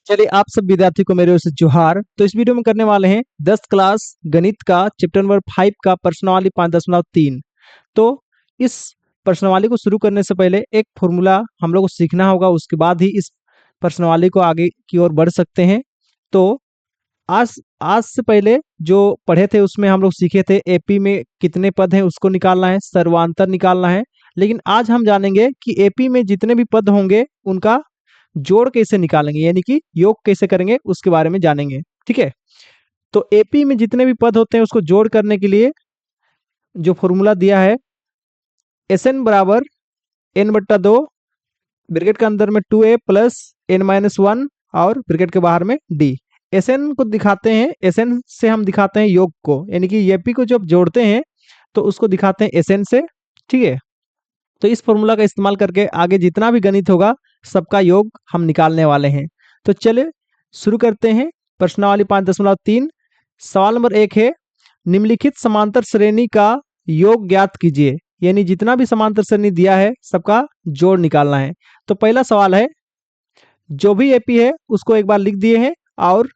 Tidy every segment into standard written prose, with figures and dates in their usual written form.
चलिए आप सब विद्यार्थी को मेरे ओर से जोहार। तो इस वीडियो में करने वाले हैं 10 क्लास गणित का चैप्टर नंबर 5 का प्रश्नावली 5.3। तो इस प्रश्नावली को शुरू करने से पहले एक फॉर्मूला हम लोग को सीखना होगा, उसके बाद ही इस प्रश्नावली को आगे की ओर बढ़ सकते हैं। तो आज आज से पहले जो पढ़े थे उसमें हम लोग सीखे थे एपी में कितने पद हैं उसको निकालना है, सर्वांतर निकालना है। लेकिन आज हम जानेंगे कि एपी में जितने भी पद होंगे उनका जोड़ कैसे निकालेंगे, यानी कि योग कैसे करेंगे उसके बारे में जानेंगे। ठीक है, तो एपी में जितने भी पद होते हैं उसको जोड़ करने के लिए जो फॉर्मूला दिया है, एस एन बराबर एन बट्टा दो, ब्रैकेट के अंदर में 2a plus n minus one और ब्रैकेट के बाहर में डी। एस एन को दिखाते हैं, एस एन से हम दिखाते हैं योग को, यानी कि एपी को जब जोड़ते हैं तो उसको दिखाते हैं एस एन से। ठीक है, तो इस फॉर्मूला का इस्तेमाल करके आगे जितना भी गणित होगा सबका योग हम निकालने वाले हैं। तो चलिए शुरू करते हैं। प्रश्नावली 5.3 सवाल नंबर 1 है, निम्नलिखित समांतर श्रेणी का योग ज्ञात कीजिए। यानी जितना भी समांतर श्रेणी दिया है सबका जोड़ निकालना है। तो पहला सवाल है, जो भी एपी है उसको एक बार लिख दिए हैं और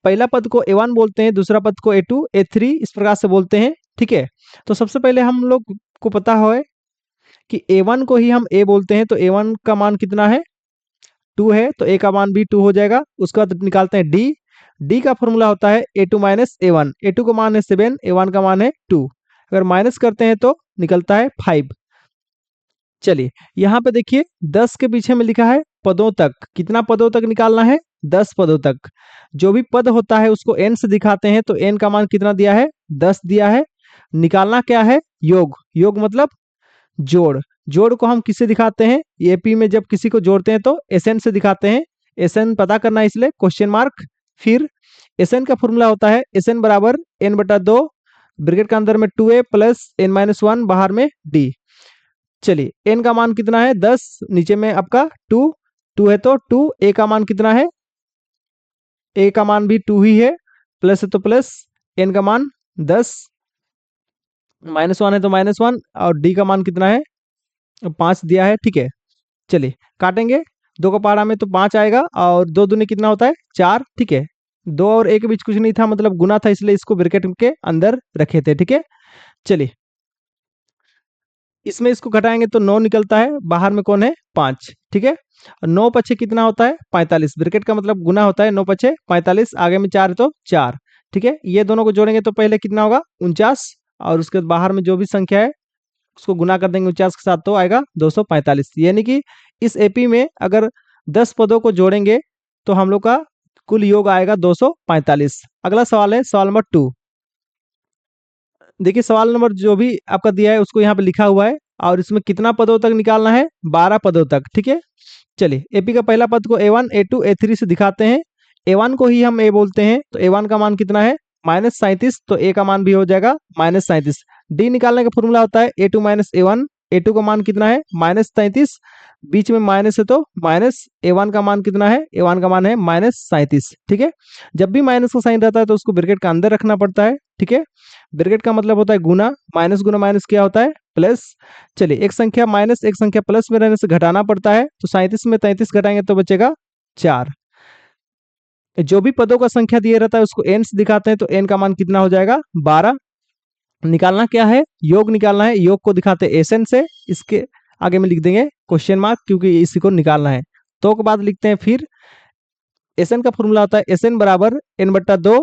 पहला पद को A1 बोलते हैं, दूसरा पद को A2 A3 इस प्रकार से बोलते हैं। ठीक है, तो सबसे पहले हम लोग को पता है कि A1 को ही हम A बोलते हैं, तो A1 का मान कितना है, 2 है, तो A का मान भी 2 हो जाएगा। उसके बाद निकालते हैं D। D का फॉर्मूला होता है A2 माइनस A1। A2 का मान है 7, A1 का मान है 2। अगर माइनस करते हैं तो निकलता है 5। चलिए यहाँ पे देखिए 10 के पीछे में लिखा है पदों तक। कितना पदों तक निकालना है, 10 पदों तक। जो भी पद होता है उसको n से दिखाते हैं, तो n का मान कितना दिया है, 10 दिया है। निकालना क्या है, योग। योग मतलब जोड़। जोड़ को हम किससे दिखाते हैं, एपी में जब किसी को जोड़ते हैं तो एसएन से दिखाते हैं। एसएन पता करना है इसलिए क्वेश्चन मार्क। फिर एसएन का फॉर्मूला होता है एसएन बराबर एन बटा दो, ब्रैकेट के अंदर में 2a plus n minus one, बाहर में डी। चलिए एन का मान कितना है, 10, नीचे में आपका 2। 2 है तो 2। ए का मान कितना है, ए का मान भी 2 ही है, प्लस है तो प्लस, एन का मान 10, माइनस वन है तो माइनस वन, और डी का मान कितना है, 5 दिया है। ठीक है, चलिए काटेंगे। 2 का पारा में तो 5 आएगा और 2 दूनी कितना होता है, 4। ठीक है, 2 और 1 के बीच कुछ नहीं था, मतलब गुना था, इसलिए इसको ब्रैकेट के अंदर रखे थे। ठीक है, चलिए इसमें इसको घटाएंगे तो 9 निकलता है, बाहर में कौन है, 5। ठीक है, 9 पछे कितना होता है, 45। ब्रैकेट का मतलब गुना होता है, 9 पछे 45, आगे में 4 है तो 4। ठीक है, ये दोनों को जोड़ेंगे तो पहले कितना होगा, 49, और उसके बाहर में जो भी संख्या है उसको गुना कर देंगे 49 के साथ, तो आएगा 245। यानी कि इस एपी में अगर 10 पदों को जोड़ेंगे तो हम लोग का कुल योग आएगा 245। अगला सवाल है सवाल नंबर 2। देखिए सवाल नंबर जो भी आपका दिया है उसको यहाँ पे लिखा हुआ है, और इसमें कितना पदों तक निकालना है, 12 पदों तक। ठीक है, चलिए एपी का पहला पद को A1 A2 A3 से दिखाते हैं। A1 को ही हम A बोलते हैं, तो A1 का मान कितना है, -37, तो A का मान भी हो जाएगा -37। डी निकालने का फॉर्मूला होता है A2 माइनस A1। A2 का मान कितना है, -33, बीच में माइनस है तो माइनस। A1 का मान कितना है, A1 का मान है -37। ठीक है, जब भी माइनस का साइन रहता है तो उसको ब्रैकेट का अंदर रखना पड़ता है। ठीक है, ब्रैकेट का मतलब होता है गुना, माइनस गुना माइनस क्या होता है, प्लस। चलिए एक संख्या माइनस एक संख्या प्लस में रहने से घटाना पड़ता है, तो 37 में 33 घटाएंगे तो बचेगा 4। जो भी पदों का संख्या दिया रहता है उसको एन से दिखाते हैं, तो एन का मान कितना हो जाएगा, 12। निकालना क्या है, योग निकालना है। योग को दिखाते हैं एस एन से, इसके आगे में लिख देंगे क्वेश्चन मार्क, क्योंकि इसी को निकालना है। तो के बाद लिखते हैं फिर एस एन का फॉर्मूला होता है एस एन बराबर एन बट्टा दो,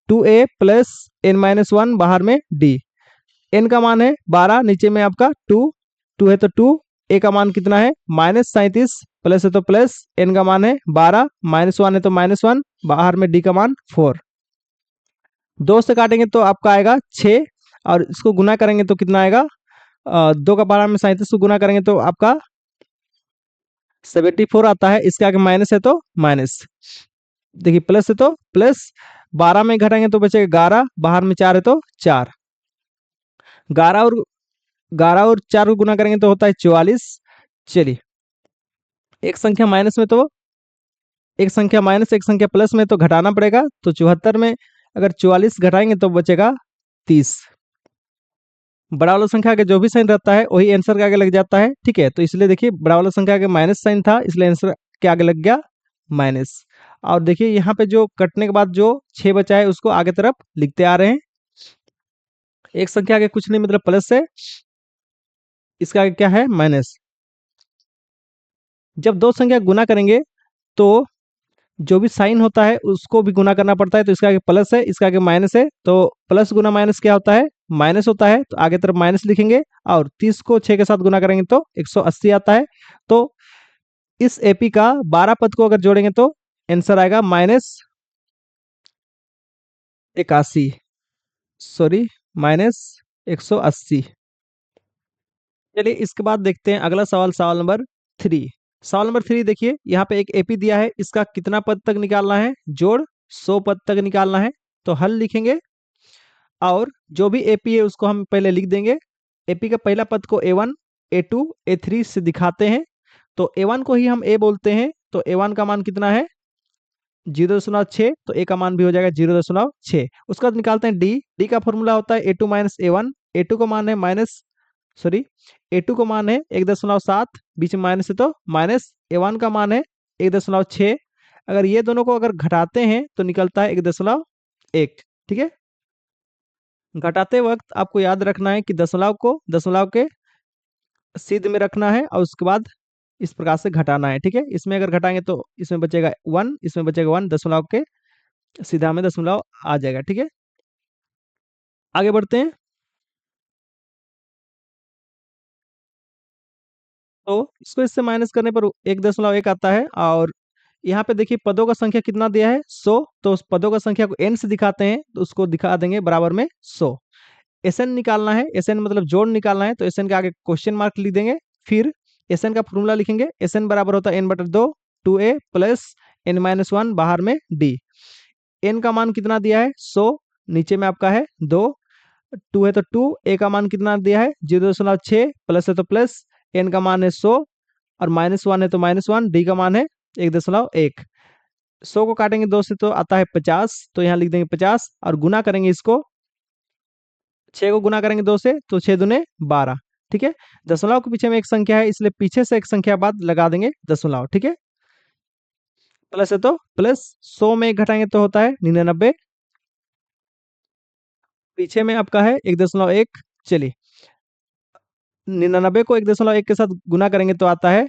2a plus n minus one, बाहर में डी। एन का मान है 12, नीचे में आपका 2। 2 है तो 2। ए का मान कितना है, -37, प्लस है तो प्लस, एन का मान है 12, -1 है तो -1, बाहर में डी का मान 4। 2 से काटेंगे तो आपका आएगा 6, और इसको गुना करेंगे तो कितना आएगा, 2 का पारा में 37 को गुना करेंगे तो आपका 74 आता है। इसके आगे माइनस है तो माइनस, देखिए प्लस है तो प्लस, 12 में घटाएंगे तो बचेगा 11, बाहर में 4 है तो 4। 11 और 4 को गुना करेंगे तो होता है 44। चलिए एक संख्या माइनस में तो एक संख्या माइनस एक संख्या प्लस में तो घटाना पड़ेगा, तो 74 में अगर 44 घटाएंगे तो बचेगा 30। बड़ा वाला संख्या के जो भी साइन रहता है वही आंसर के आगे लग जाता है। ठीक है, तो इसलिए देखिए बड़ा वाला संख्या के माइनस साइन था, इसलिए आंसर के आगे लग गया माइनस। और देखिए यहाँ पे जो कटने के बाद जो 6 बचा है उसको आगे तरफ लिखते आ रहे हैं। एक संख्या आगे कुछ नहीं मतलब प्लस है, इसका आगे क्या है माइनस। जब दो संख्या गुना करेंगे तो जो भी साइन होता है उसको भी गुना करना पड़ता है, तो इसका आगे प्लस है, इसका आगे माइनस है, तो प्लस गुना माइनस क्या होता है माइनस होता है, तो आगे तरफ माइनस लिखेंगे। और 30 को 6 के साथ गुना करेंगे तो 180 आता है। तो इस एपी का 12 पद को अगर जोड़ेंगे तो आंसर आएगा -81, सॉरी -180। चलिए इसके बाद देखते हैं अगला सवाल, सवाल नंबर 3। सवाल नंबर 3 देखिए, यहाँ पे एक एपी दिया है, इसका कितना पद तक निकालना है, जोड़ 100 पद तक निकालना है। तो हल लिखेंगे और जो भी एपी है उसको हम पहले लिख देंगे। एपी का पहला पद को A1 A2 A3 से दिखाते हैं। तो A1 को ही हम A बोलते हैं, तो A1 का मान कितना है 0.6, तो A का मान भी हो जाएगा 0.6। उसके बाद निकालते हैं डी का फॉर्मूला होता है A2 माइनस A1। A2 का मान है A2 का मान है 1.7, बीच में माइनस है तो माइनस। A1 का मान है 1.6। अगर ये दोनों को अगर घटाते हैं तो निकलता है 1.1। ठीक है, घटाते वक्त आपको याद रखना है कि दशमलव को दशमलव के सिद्ध में रखना है और उसके बाद इस प्रकार से घटाना है। ठीक है, इसमें अगर घटाएंगे तो इसमें बचेगा 1, इसमें बचेगा 1, दशमलव के सीधा में दशमलव आ जाएगा। ठीक है, आगे बढ़ते हैं। तो इसको इससे माइनस करने पर 1.1 आता है। और यहाँ पे देखिए पदों का संख्या कितना दिया है 100, तो उस पदों का संख्या को n से दिखाते हैं, तो उसको दिखा देंगे बराबर में 100। एसएन निकालना है, एसएन मतलब जोड़ निकालना है, तो एसएन के आगे क्वेश्चन मार्क लिख देंगे। फिर एसएन का फॉर्मूला लिखेंगे, एसएन बराबर होता है n/2 2a प्लस n-1 बाहर में d। n का मान कितना दिया है 100, नीचे में आपका है 2, 2 है तो 2, a का मान कितना दिया है 0.6, प्लस है तो प्लस, n का मान है 100 और -1 है तो -1, d का मान है 1.1। 100 को काटेंगे 2 से तो आता है 50, तो यहाँ लिख देंगे 50 और गुना करेंगे इसको, 6 को गुना करेंगे 2 से तो 6 दूने 12। ठीक है, दशमलव के पीछे में एक संख्या है इसलिए पीछे से एक संख्या बाद लगा देंगे दशमलव। ठीक है, प्लस है तो प्लस, 100 में एक घटाएंगे तो होता है 99, पीछे में आपका है 1.1। चलिए 99 को 1.1 के साथ गुना करेंगे तो आता है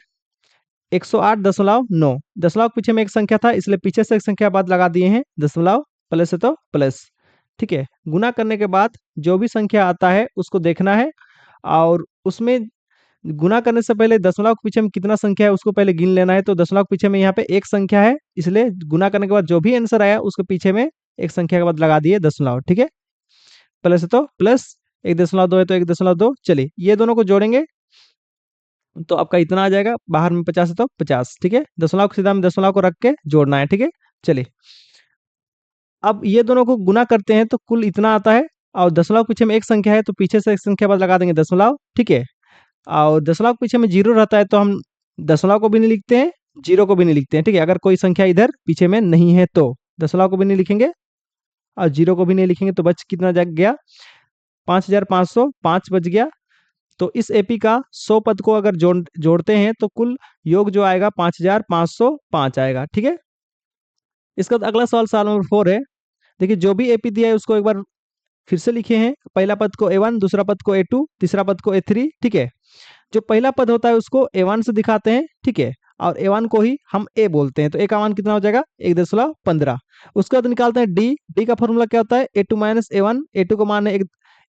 108.9। दशमलव के पीछे में एक संख्या था इसलिए पीछे से एक संख्या बाद लगा दिए हैं दशमलव, प्लस है तो प्लस। ठीक है, गुना करने के बाद जो भी संख्या आता है उसको देखना है और उसमें गुना करने से पहले दशमलव के पीछे में कितना संख्या है उसको पहले गिन लेना है। तो दशमलव के पीछे में यहाँ पे एक संख्या है, इसलिए गुना करने के बाद जो भी आंसर आया उसके पीछे में एक संख्या के बाद लगा दिए दशमलव। ठीक है, प्लस है तो प्लस, 1.2 है तो 1.2। चलिए ये दोनों को जोड़ेंगे तो आपका इतना आ जाएगा, बाहर में 50 है तो 50। ठीक है, दशमलव को सीधा में दशमलव को रख के जोड़ना है। ठीक है, चलिए अब ये दोनों को गुना करते हैं तो कुल इतना आता है और दशमलव के पीछे में एक संख्या है तो पीछे से एक संख्या बाद लगा देंगे दशमलव। ठीक है, और दशमलव के पीछे में जीरो रहता है तो हम दशमलव को भी नहीं लिखते हैं, जीरो को भी नहीं लिखते हैं। ठीक है, अगर कोई संख्या इधर पीछे में नहीं है तो दशमलव को भी नहीं लिखेंगे और जीरो को भी नहीं लिखेंगे, तो बच कितना जग गया 5505 बच गया। तो इस एपी का 100 पद को अगर जोड़ते हैं तो कुल योग जो आएगा 5505 आएगा। ठीक है, इसका बाद अगला सवाल, सवाल नंबर 4 है। देखिए जो भी एपी दिया है उसको एक बार फिर से लिखे हैं। पहला पद को A1, दूसरा पद को A2, तीसरा पद को A3। ठीक है, जो पहला पद होता है उसको A1 से दिखाते हैं। ठीक है, और A1 को ही हम A बोलते हैं, तो A का मान कितना हो जाएगा 1.15। उसके बाद निकालते हैं डी का फॉर्मूला क्या होता है A2 माइनस A1। A2 का मान है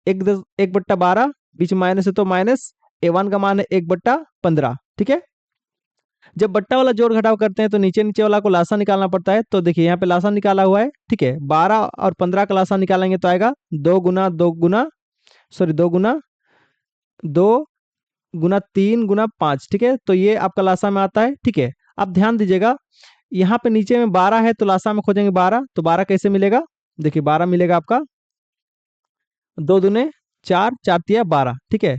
1/12, बीच में माइनस है तो माइनस, A1 का मान है 1/15। ठीक है, जब बट्टा वाला जोड़ घटाव करते हैं तो नीचे नीचे वाला को लासा निकालना पड़ता है। तो देखिए यहाँ पे लासा निकाला हुआ है। ठीक है, 12 और 15 का लासा निकालेंगे तो आएगा 2 गुना 3 गुना 5। ठीक है, तो ये आपका लासा में आता है। ठीक है, अब ध्यान दीजिएगा यहाँ पे नीचे में 12 है तो लासा में खोजेंगे 12, तो 12 कैसे मिलेगा, देखिए 12 मिलेगा आपका 2 दूने 4, 4 तिया 12। ठीक है,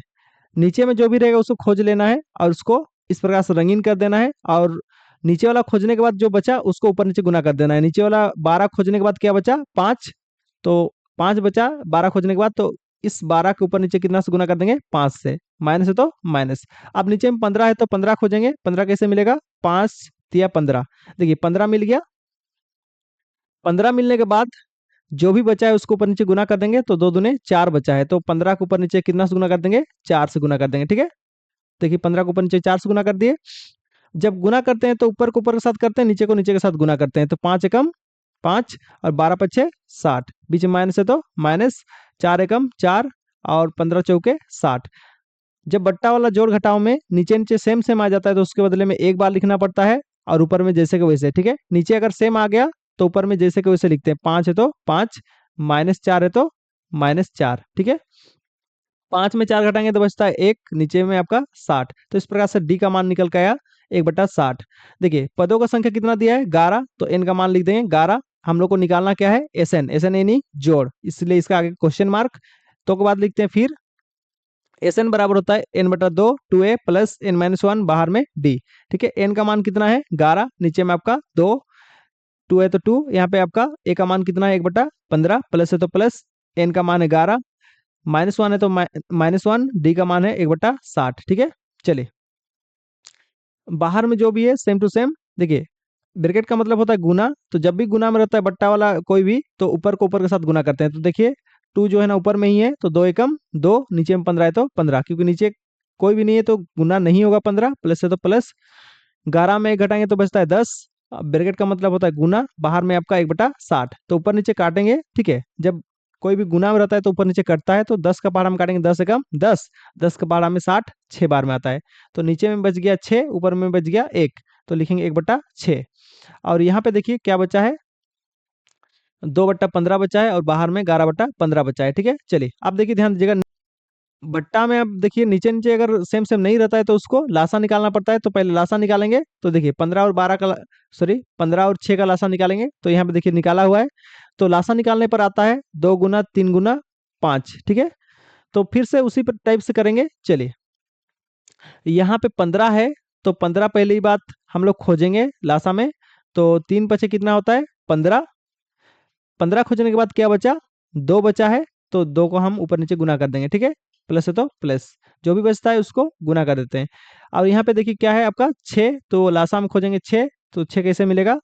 नीचे में जो भी रहेगा उसको खोज लेना है और उसको इस प्रकार से रंगीन कर देना है और नीचे वाला खोजने के बाद जो बचा उसको ऊपर नीचे गुना कर देना है। नीचे वाला 12 खोजने के बाद क्या बचा 5, तो 5 बचा 12 खोजने के बाद, तो इस 12 के ऊपर नीचे कितना से गुना कर देंगे 5 से, माइनस है तो माइनस। अब नीचे में 15 है तो 15 खोजेंगे, 15 कैसे मिलेगा 5 तिया 15। देखिए 15 मिल गया। 15 मिलने के बाद जो भी बचा है उसको ऊपर नीचे गुना कर देंगे, तो 2 दूने 4 बचा है, तो 15 को ऊपर नीचे कितना से गुना कर देंगे, 4 से गुना कर देंगे। ठीक है, देखिए 15 को ऊपर नीचे 4 से गुना कर दिए। जब गुना करते हैं तो ऊपर को ऊपर के साथ करते हैं, नीचे को नीचे के साथ गुना करते हैं, तो 5 एकम 5 और 12 पच्छे 60, बीच में माइनस है तो माइनस, 4 एकम 4 और 15 चौके 60। जब बट्टा वाला जोड़ घटाव में नीचे नीचे सेम सेम आ जाता है तो उसके बदले में एक बार लिखना पड़ता है और ऊपर में जैसे के वैसे। ठीक है, नीचे अगर सेम आ गया तो ऊपर में जैसे के वैसे लिखते हैं। 5 है तो 5, -4 है तो -4। ठीक है, 5 में 4 घटाएंगे तो बचता है 1, नीचे में आपका 60। तो इस प्रकार से डी का मान निकल के आया 1/60। देखिए पदों का संख्या कितना दिया है, 11, तो एन का मान लिख देंगे 11। हम लोग को निकालना क्या है, एस एन, एस एन यानी जोड़, इसलिए इसका आगे क्वेश्चन मार्क। तो के बाद लिखते हैं फिर एस एन बराबर होता है n/2 2a प्लस n-1 बाहर में d। ठीक है, एन का मान कितना है 11, नीचे में आपका 2, 2 है तो 2, यहाँ पे आपका ए का मान कितना है 1/15, प्लस है तो प्लस, एन का मान है 11, -1 है तो -1, डी का मान है 1/60। ठीक है, चलिए बाहर में जो भी है सेम टू सेम। देखिए ब्रैकेट का मतलब होता है गुना, तो जब भी गुना में रहता है बट्टा वाला कोई भी, तो ऊपर को ऊपर के साथ गुना करते हैं। तो देखिए 2 जो है ना ऊपर में ही है, तो 2 एकम 2, नीचे में 15 है तो 15, क्योंकि नीचे कोई भी नहीं है तो गुना नहीं होगा। 15 प्लस है तो प्लस, 11 में 1 घटाएंगे तो बचता है 10। ब्रैकेट का मतलब होता है गुना, बाहर में आपका 1/60, तो ऊपर नीचे काटेंगे। ठीक है, जब कोई भी गुना में रहता है तो ऊपर नीचे कटता है, तो 10 का पहाड़ा में काटेंगे 10 एकम 10, 10 का पहाड़ा में 60, 6 बार में आता है, तो नीचे में बच गया 6, ऊपर में बच गया 1, तो लिखेंगे 1/6। और यहाँ पे देखिए क्या बचा है, 2/15 बचा है और बाहर में 11/15 बचा है। ठीक है, चलिए अब देखिए ध्यान दीजिएगा, बट्टा में अब देखिए नीचे नीचे अगर सेम सेम नहीं रहता है तो उसको लासा निकालना पड़ता है। तो पहले लासा निकालेंगे, तो देखिए 15 और 12 का सॉरी 15 और 6 का लासा निकालेंगे, तो यहाँ पे देखिए निकाला हुआ है। तो लासा निकालने पर आता है 2 गुना 3 गुना 5। ठीक है, तो फिर से उसी टाइप से करेंगे। चलिए यहाँ पे 15 है, तो 15 पहली बात हम लोग खोजेंगे लासा में, तो 3 पचे कितना होता है 15, 15 खोजने के बाद क्या बचा, 2 बचा है, तो 2 को हम ऊपर नीचे गुना कर देंगे। ठीक है, प्लस है तो प्लस, जो भी बचता है उसको गुना कर देते हैं। और यहाँ पे देखिए क्या है आपका 6, तो लासा में खोजेंगे 6, तो 6 कैसे मिलेगा,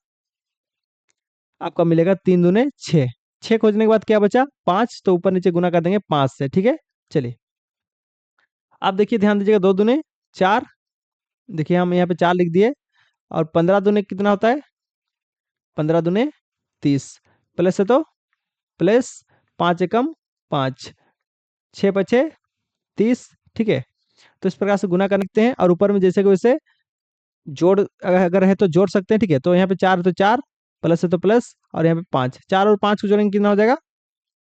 आपका मिलेगा 3 दूने 6। 6 खोजने के बाद क्या बचा 5, तो ऊपर नीचे गुना कर देंगे 5 से। ठीक है, चलिए आप देखिए ध्यान दीजिएगा, 2 दूने 4, देखिए हम यहाँ पे 4 लिख दिए, और 15 दूने कितना होता है 15 दूने 30, प्लस है तो प्लस, 5 एकम 5, 6 पचे 30। ठीक है, तो इस प्रकार से गुना कर सकते हैं, और ऊपर में जैसे कि वैसे जोड़ अगर है तो जोड़ सकते हैं। ठीक है, तो यहाँ पे 4 है तो 4, प्लस है तो प्लस, और यहाँ पे 5, 4 और 5 को जोड़ेंगे कितना हो जाएगा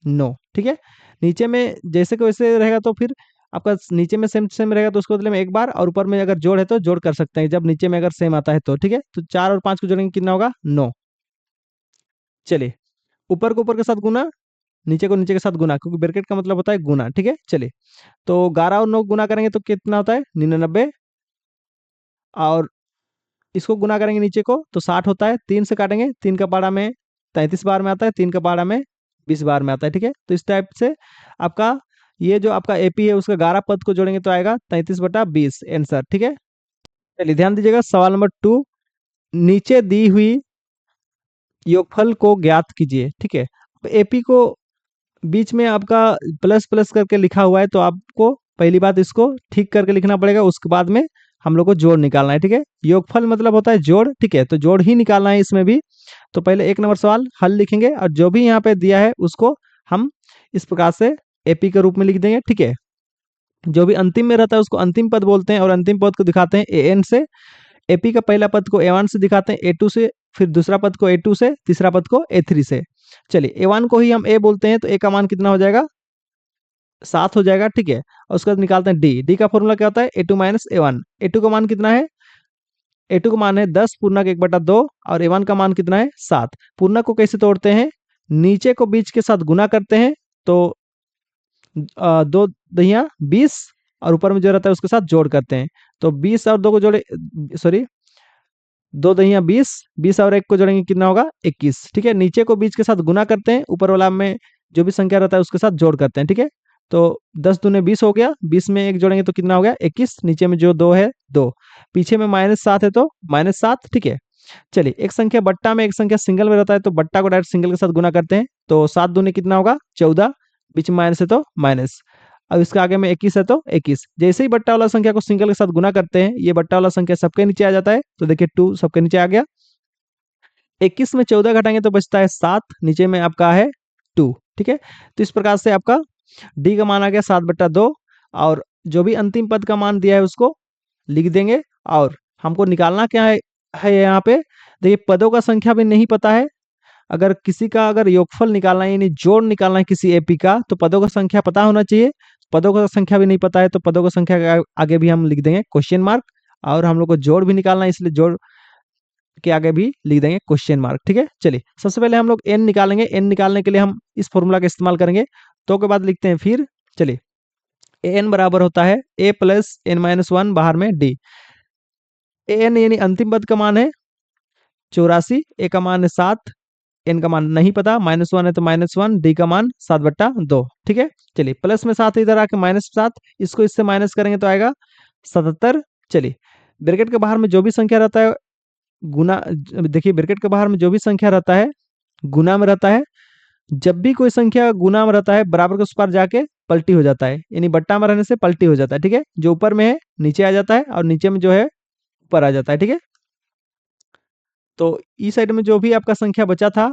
9। ठीक है, नीचे में जैसे कि वैसे रहेगा तो फिर आपका नीचे में सेम सेम रहेगा तो उसको बदले में एक बार, और ऊपर में अगर जोड़ है तो जोड़ कर सकते हैं जब नीचे में अगर सेम आता है तो। ठीक है, तो 4 और 5 को जोड़ेंगे कितना होगा 9। चलिए ऊपर को ऊपर के साथ गुना, नीचे को नीचे के साथ गुना, क्योंकि ब्रैकेट का मतलब होता है गुना। ठीक है, चलिए तो 11 और 9 गुना करेंगे तो कितना होता है 99, और इसको गुना करेंगे नीचे को तो 60 होता है। 3 से काटेंगे, 3 का पारा में 33 बार में आता है, 3 का पारा में 20 बार में आता है। ठीक है, तो इस टाइप से आपका ये जो आपका एपी है उसका 11 पद को जोड़ेंगे तो आएगा 33/20 आंसर। ठीक है, चलिए ध्यान दीजिएगा, सवाल नंबर 2, नीचे दी हुई योगफल को ज्ञात कीजिए। ठीक है, एपी को बीच में आपका प्लस प्लस करके लिखा हुआ है, तो आपको पहली बात इसको ठीक करके लिखना पड़ेगा, उसके बाद में हम लोग को जोड़ निकालना है। ठीक है, योगफल मतलब होता है जोड़। ठीक है, तो जोड़ ही निकालना है इसमें भी। तो पहले 1 नंबर सवाल हल लिखेंगे, और जो भी यहाँ पे दिया है उसको हम इस प्रकार से एपी के रूप में लिख देंगे। ठीक है, जो भी अंतिम में रहता है उसको अंतिम पद बोलते हैं, और अंतिम पद को दिखाते हैं ए एन से। एपी का पहला पद को ए1 से दिखाते हैं, ए2 से, फिर दूसरा पद को ए2 से, तीसरा पद को ए3 से। चलिए ए1 को ही हम ए बोलते हैं, तो ए का मान कितना हो जाएगा 7 हो जाएगा। ठीक है, और उसके बाद निकालते हैं डी। डी का फॉर्मूला क्या होता है ए2 माइनस ए1। ए2 का मान कितना है, ए2 का मान है 10 पूर्णांक 1/2, और ए1 का मान कितना है 7। पूर्णांक को कैसे तोड़ते हैं, नीचे को बीच के साथ गुना करते हैं, तो 2 दहिया 20, और ऊपर में जो रहता है उसके साथ जोड़ करते हैं, तो 20 और 2 को जोड़े, सॉरी 2 दहिया 20, 20 और 1 को जोड़ेंगे कितना होगा 21। ठीक है, नीचे को बीच के साथ गुना करते हैं, ऊपर वाला में जो भी संख्या रहता है उसके साथ जोड़ करते हैं। ठीक है, तो 10 दूने 20 हो गया, 20 में 1 जोड़ेंगे तो कितना हो गया 21, नीचे में जो 2 है 2, पीछे में -7 है तो -7। ठीक है, चलिए, एक संख्या बट्टा में एक संख्या सिंगल में रहता है तो बट्टा को डायरेक्ट सिंगल के साथ गुना करते हैं, तो 7 दूनी कितना होगा 14, बीच में माइनस है तो माइनस। अब इसके आगे में 21 है तो 21। जैसे ही बट्टा वाला संख्या को सिंगल के साथ गुना करते हैं, ये बट्टा वाला संख्या सबके नीचे आ जाता है, तो देखिए 2 सबके नीचे आ गया। 21 में 14 घटाएंगे तो बचता है 7, नीचे में आपका है 2। ठीक है, तो इस प्रकार से आपका डी का मान आ गया 7/2, और जो भी अंतिम पद का मान दिया है उसको लिख देंगे। और हमको निकालना क्या है यहाँ पे, देखिए पदों का संख्या भी नहीं पता है। अगर किसी का अगर योगफल निकालना है यानी जोड़ निकालना है किसी एपी का, तो पदों का संख्या पता होना चाहिए। पदों का संख्या भी नहीं पता है तो पदों का संख्या के आगे भी हम लिख देंगे क्वेश्चन मार्क। और हम लोग को जोड़ भी निकालना है, इसलिए जोड़ के आगे भी लिख देंगे क्वेश्चन मार्क। ठीक है, चलिए सबसे पहले हम लोग एन निकालेंगे। एन निकालने के लिए हम इस फॉर्मूला का इस्तेमाल करेंगे, तो के बाद लिखते हैं फिर। चलिए, एन बराबर होता है ए प्लस एन माइनस वन, बाहर में डी। एन यानी अंतिम पद का मान है 84, ए का मान है 7, एन का मान नहीं पता, -1 है तो -1, डी का मान 7/2। ठीक है, चलिए प्लस में 7 इधर आके -7, इसको इससे माइनस करेंगे तो आएगा 77। चलिए, ब्रैकेट के बाहर में जो भी संख्या रहता है गुना, देखिए ब्रैकेट के बाहर में जो भी संख्या रहता है गुना में रहता है। जब भी कोई संख्या गुना में रहता है, बराबर के उस पार जाके पलटी हो जाता है, यानी बट्टा में रहने से पलटी हो जाता है। ठीक है, जो ऊपर में है नीचे आ जाता है और नीचे में जो है ऊपर आ जाता है। ठीक है, तो इस साइड में जो भी आपका संख्या बचा था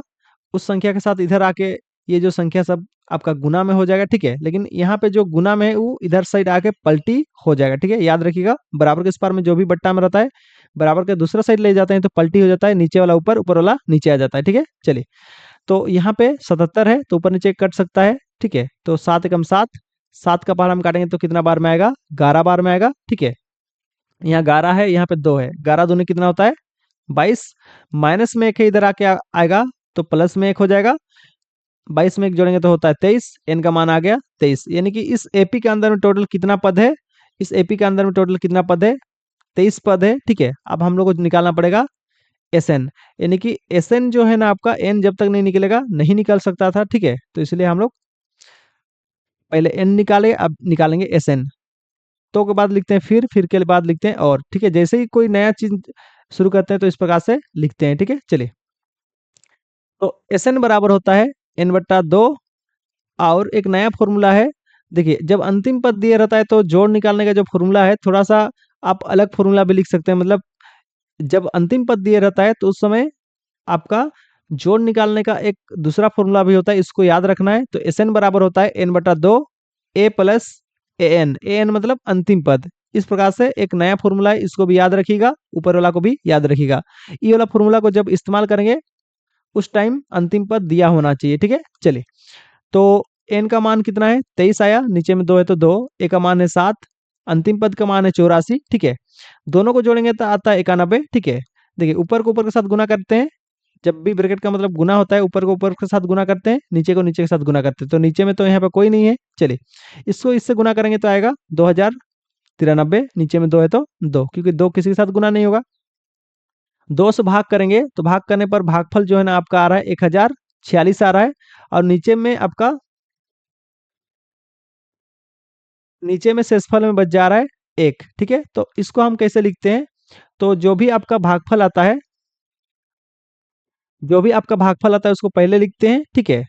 उस संख्या के साथ इधर आके ये जो संख्या सब आपका गुना में हो जाएगा। ठीक है, लेकिन यहाँ पे जो गुना में है वो इधर साइड आके पलटी हो जाएगा। ठीक है, याद रखिएगा, बराबर के इस पार में जो भी बट्टा में रहता है बराबर के दूसरा साइड ले जाते हैं तो पलटी हो जाता है, नीचे वाला ऊपर, ऊपर वाला नीचे आ जाता है। ठीक है, चलिए, तो यहाँ पे 77 है तो ऊपर नीचे कट सकता है। ठीक है, तो 7 एकम 7, 7 का बार हम काटेंगे तो कितना बार में आएगा 11 बार में आएगा। ठीक है, यहाँ 11 है, यहाँ पे 2 है, 11 दूनी कितना होता है 22, माइनस में 1 है इधर आके आएगा तो प्लस में 1 हो जाएगा, 22 में 1 जोड़ेंगे तो होता है 23, एन का मान आ गया 23। यानी कि इस एपी के अंदर में टोटल कितना पद है, इस एपी के अंदर में टोटल कितना पद है 23 पद है। ठीक है, अब हम लोग को निकालना पड़ेगा एस एन, यानी कि एस एन जो है ना आपका, एन जब तक नहीं निकलेगा नहीं निकल सकता था। ठीक है, तो इसलिए हम लोग पहले एन निकाले, अब निकालेंगे एस एन। तो के बाद लिखते हैं फिर के बाद लिखते हैं और। ठीक है, जैसे ही कोई नया चीज शुरू करते हैं तो इस प्रकार से लिखते हैं। ठीक है, चलिए, तो एस एन बराबर होता है n/2। और एक नया फॉर्मूला है, देखिए जब अंतिम पद दिया रहता है तो जोड़ निकालने का जो फॉर्मूला है थोड़ा सा आप अलग फॉर्मूला भी लिख सकते हैं। मतलब जब अंतिम पद दिया रहता है तो उस समय आपका जोड़ निकालने का एक दूसरा फॉर्मूला भी होता है, इसको याद रखना है। तो एस एन बराबर होता है n/2 A plus A N, A N मतलब अंतिम पद। इस प्रकार से एक नया फॉर्मूला है, इसको भी याद रखिएगा, ऊपर वाला को भी याद रखिएगा। ये वाला फॉर्मूला को जब इस्तेमाल करेंगे उस टाइम अंतिम पद दिया होना चाहिए। ठीक है, चलिए, तो एन का मान कितना है 23 आया, नीचे में 2 है तो 2, ए का मान है 7, अंतिम पद का मान है 84। ठीक है, दोनों को जोड़ेंगे तो आता है 91। ठीक है, देखिए ऊपर को ऊपर के साथ गुना करते हैं, जब भी ब्रैकेट का मतलब गुना होता है ऊपर को ऊपर के साथ गुना करते हैं, नीचे को नीचे के साथ गुना करते हैं। तो नीचे में तो यहाँ पे कोई नहीं है, चलिए इसको इससे गुना करेंगे तो आएगा 2093, नीचे में 2 है तो 2, क्योंकि 2 किसी के साथ गुना नहीं होगा। 2 से भाग करेंगे तो भाग करने पर भागफल जो है ना आपका आ रहा है 1046 आ रहा है, और नीचे में आपका नीचे में शेषफल में बच जा रहा है 1। ठीक है, तो इसको हम कैसे लिखते हैं, तो जो भी आपका भागफल आता है, जो भी आपका भागफल आता है उसको पहले लिखते हैं। ठीक है,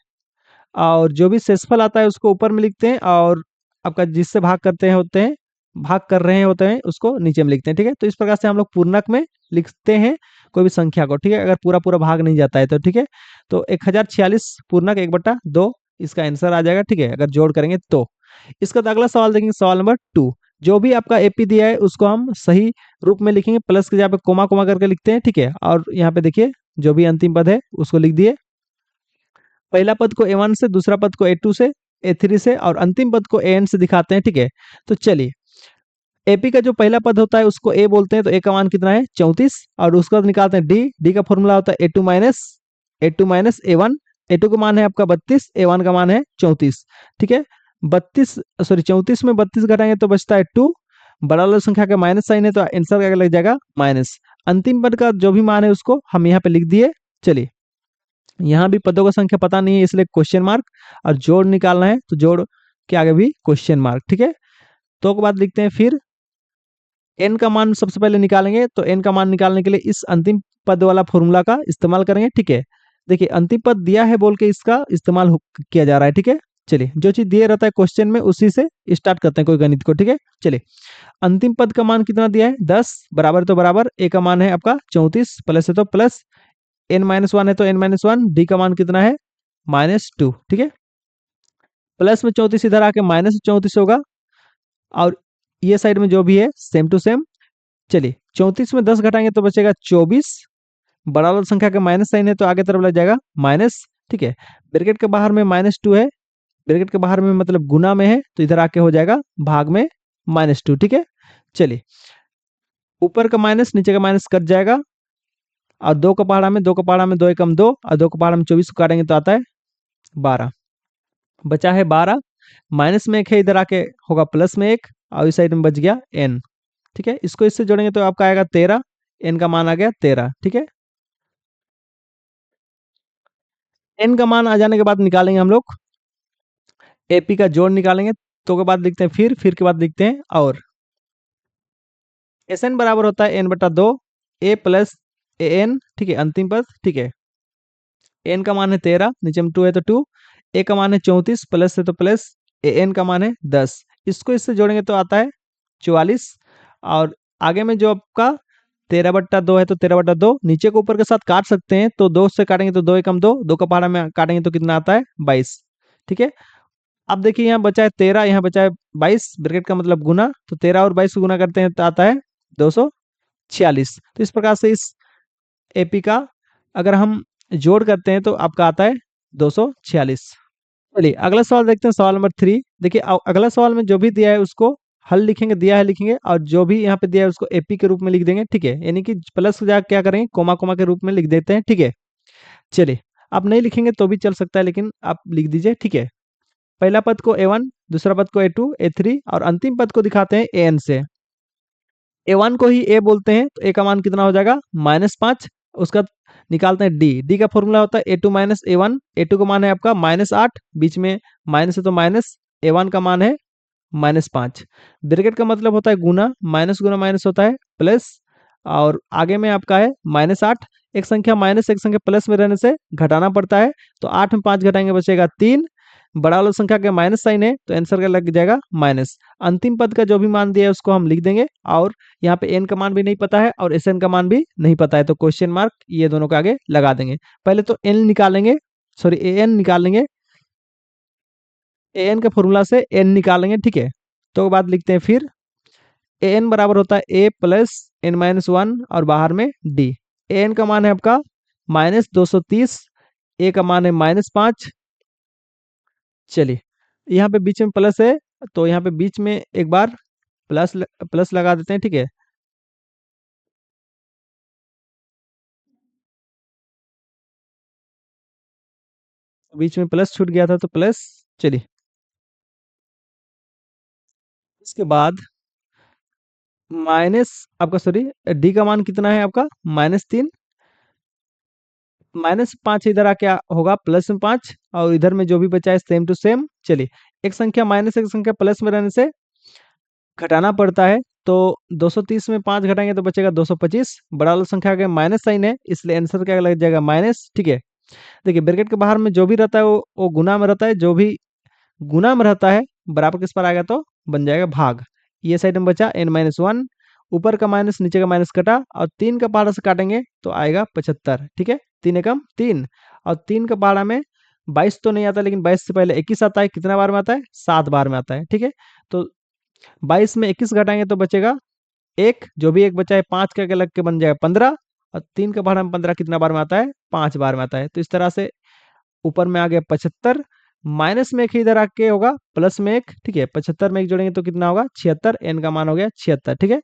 और जो भी शेषफल आता है उसको ऊपर में लिखते हैं, और आपका जिससे भाग करते हैं होते हैं, भाग कर रहे होते हैं उसको नीचे में लिखते हैं। ठीक है, तो इस प्रकार से हम लोग पूर्णक में लिखते हैं कोई भी संख्या को। ठीक है, अगर पूरा पूरा भाग नहीं जाता है तो। ठीक है, तो 1046 पूर्णक 1/2 इसका आंसर आ जाएगा। ठीक है, अगर जोड़ करेंगे तो। इसका बाद अगला सवाल देखेंगे, सवाल नंबर 2। जो भी आपका एपी दिया है उसको हम सही रूप में लिखेंगे, प्लस के जगह पे कोमा कोमा करके लिखते हैं। ठीक है, और यहाँ पे देखिए जो भी अंतिम पद है उसको लिख दिए, पहला पद को A1 से, दूसरा पद को A2 से, A3 से, और अंतिम पद को AN से दिखाते हैं। ठीक है, तो चलिए एपी का जो पहला पद होता है उसको ए बोलते हैं, तो ए का मान कितना है 34, और उसका निकालते हैं डी। डी का फॉर्मूला होता है A2 माइनस A1, A2 का मान है आपका 32, A1 का मान है 34। ठीक है, 32 सॉरी 34 में 32 घटाएंगे तो बचता है 2, बड़ा वाला संख्या का माइनस साइन है तो आंसर क्या लग जाएगा माइनस। अंतिम पद का जो भी मान है उसको हम यहाँ पे लिख दिए। चलिए, यहाँ भी पदों का संख्या पता नहीं है इसलिए क्वेश्चन मार्क, और जोड़ निकालना है तो जोड़ के आगे भी क्वेश्चन मार्क। ठीक है, तो के बाद लिखते हैं फिर। एन का मान सबसे पहले निकालेंगे, तो एन का मान निकालने के लिए इस अंतिम पद वाला फॉर्मूला का इस्तेमाल करेंगे। ठीक है, देखिए अंतिम पद दिया है बोल के इसका इस्तेमाल किया जा रहा है। ठीक है, चलिए जो चीज दिया रहता है क्वेश्चन में उसी से स्टार्ट करते हैं कोई गणित को। ठीक है, चलिए अंतिम पद का मान कितना दिया है 10, बराबर तो बराबर, ए का मान है आपका 34, प्लस है तो प्लस, n-1 है तो n-1, डी का मान कितना है -2। ठीक है, प्लस में 34 इधर आके -34 होगा, और ये साइड में जो भी है सेम टू सेम। चलिए 34 में 10 घटाएंगे तो बचेगा 24, बड़ा वाला संख्या का माइनस साइन है तो आगे तरफ लग जाएगा माइनस। ठीक है, ब्रैकेट के बाहर में -2 है, ब्रैकेट के बाहर में मतलब गुना में है तो इधर आके हो जाएगा भाग में -2। ठीक है, चलिए ऊपर का माइनस नीचे का माइनस कट जाएगा, और दो का पहाड़ा में 2 एकम 2, और 2 का पहाड़ा में 24 को काटेंगे तो आता है 12, बचा है 12, माइनस में एक है इधर आके होगा प्लस में एक, और इस साइड में बच गया n। ठीक है, इसको इससे जोड़ेंगे तो आपका आएगा 13, n का मान आ गया 13। ठीक है, n का मान आ जाने के बाद निकालेंगे हम लोग एपी का जोड़ निकालेंगे, तो के बाद लिखते हैं फिर के बाद लिखते हैं और एस एन बराबर होता है n/2 a plus A N. ठीक है, अंतिम पद। ठीक है, n का मान है 13, नीचे में 2 है तो 2, a का मान है 34, प्लस है तो प्लस, ए एन का मान है 10, इसको इससे जोड़ेंगे तो आता है 44, और आगे में जो आपका 13/2 है तो 13/2, नीचे को ऊपर के साथ काट सकते हैं, तो 2 से काटेंगे तो 2 एकम 2, 2 का पहाड़ा में काटेंगे तो कितना आता है 22। ठीक है, अब देखिए यहाँ बचा है 13, यहाँ बचा है 22, ब्रैकेट का मतलब गुना, तो 13 और 22 को गुना करते हैं तो आता है 246। तो इस प्रकार से इस एपी का अगर हम जोड़ करते हैं तो आपका आता है 246। चलिए अगला सवाल देखते हैं, सवाल नंबर 3। देखिए अगला सवाल में जो भी दिया है उसको हल लिखेंगे, दिया है लिखेंगे, और जो भी यहाँ पे दिया है उसको एपी के रूप में लिख देंगे। ठीक है, यानी कि प्लस जाकर क्या करेंगे, कोमा कोमा के रूप में लिख देते हैं। ठीक है, चलिए आप नहीं लिखेंगे तो भी चल सकता है, लेकिन आप लिख दीजिए। ठीक है, पहला पद को a1, दूसरा पद को a2, a3, और अंतिम पद को दिखाते हैं an से। a1 को ही a बोलते हैं तो a का मान कितना हो जाएगा -5, उसका निकालते हैं डी का फॉर्मूला होता है a2 माइनस a1, a2 का मान है आपका -8, बीच में माइनस है तो माइनस, a1 का मान है -5, ब्रैकेट का मतलब होता है गुना, माइनस गुना माइनस होता है प्लस, और आगे में आपका है -8, एक संख्या माइनस एक संख्या प्लस में रहने से घटाना पड़ता है, तो 8 में 5 घटाएंगे बचेगा 3, बड़ा वाला संख्या का माइनस साइन है तो आंसर का लग जाएगा माइनस। अंतिम पद का जो भी मान दिया है उसको हम लिख देंगे, और यहाँ पे एन का मान भी नहीं पता है और एस एन का मान भी नहीं पता है, तो क्वेश्चन मार्क ये दोनों के आगे लगा देंगे। पहले तो एन निकालेंगे, सॉरी ए एन निकालेंगे, ए एन के फॉर्मूला से एन निकालेंगे। ठीक है, तो बाद लिखते हैं फिर ए एन बराबर होता है ए प्लस n-1, और बाहर में डी। ए एन का मान है आपका -230, ए का मान है -5। चलिए यहाँ पे बीच में प्लस है तो यहाँ पे बीच में एक बार प्लस लगा देते हैं। ठीक है, बीच में प्लस छूट गया था तो प्लस। चलिए इसके बाद माइनस आपका, सॉरी डी का मान कितना है आपका -3, -5 इधर आके होगा प्लस में 5, और इधर में जो भी बचा है सेम टू सेम। चलिए एक संख्या माइनस एक संख्या प्लस में रहने से घटाना पड़ता है, तो 230 में 5 घटाएंगे तो बचेगा 225, बड़ा वाला संख्या का माइनस साइन है इसलिए आंसर क्या लग जाएगा माइनस। ठीक है, देखिए ब्रैकेट के बाहर में जो भी रहता है वो गुना में रहता है, जो भी गुना में रहता है बराबर किस पर आएगा तो बन जाएगा भाग। ये साइड में बचा n-1, ऊपर का माइनस नीचे का माइनस कटा, और 3 का पहाड़ा से काटेंगे तो आएगा 75। ठीक है, 3 एकम 3, और 3 का पहाड़ा में 22 तो नहीं आता, लेकिन 22 से पहले 21 आता है, कितना बार में आता है 7 बार में आता है। ठीक है, तो 22 में 21 घटाएंगे तो बचेगा एक, जो भी एक बचा है 5 का लग के बन जाएगा 15, और 3 का पहाड़ा में 15 कितना बार में आता है 5 बार में आता है। तो इस तरह से ऊपर में आ गया 75, माइनस में एक ही इधर आके होगा प्लस में एक। ठीक है, 75 में एक जोड़ेंगे तो कितना होगा 76, एन का मान हो गया 76। ठीक है,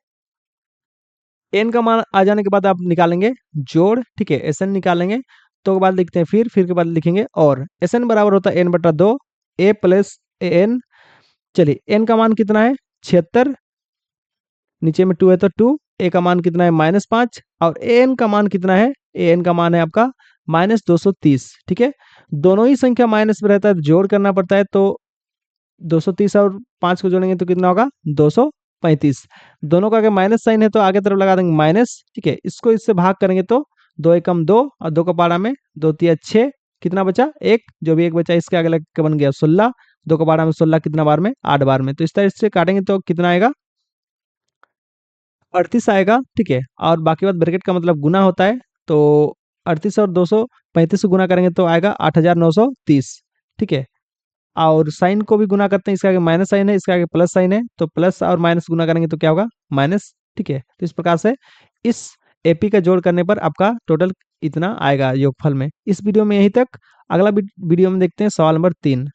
एन का मान आ जाने के बाद आप निकालेंगे जोड़। ठीक है, एस एन निकालेंगे, तो के बाद लिखते हैं फिर के बाद लिखेंगे और एस एन बराबर होता है n/2 A plus A N. चलिए एन का मान कितना है 76, नीचे में 2 है तो 2, ए का मान कितना है -5, और ए एन का मान कितना है, ए एन का मान है आपका -230। ठीक है, दोनों ही संख्या माइनस में रहता है तो जोड़ करना पड़ता है, तो 230 और 5 को जोड़ेंगे तो कितना होगा 200। 35। दोनों का अगर माइनस साइन है तो आगे तरफ लगा देंगे माइनस, ठीक है। इसको इससे भाग करेंगे तो 2 एकम 2 और 2 का पारा में 2 तिया 6, कितना बचा 1, जो भी 1 बचा इसके आगे लग के बन गया 16, 2 का पारा में 16 कितना बार में 8 बार में। तो इस तरह से काटेंगे तो कितना आएगा 38 आएगा, ठीक है। और बाकी बात ब्रैकेट का मतलब गुना होता है, तो 38 और 235 से गुना करेंगे तो आएगा 8930, ठीक है। और साइन को भी गुना करते हैं, इसके आगे माइनस साइन है, इसके आगे प्लस साइन है, तो प्लस और माइनस गुना करेंगे तो क्या होगा माइनस, ठीक है। तो इस प्रकार से इस एपी का जोड़ करने पर आपका टोटल इतना आएगा योगफल में। इस वीडियो में यहीं तक, अगला वीडियो में देखते हैं सवाल नंबर 3।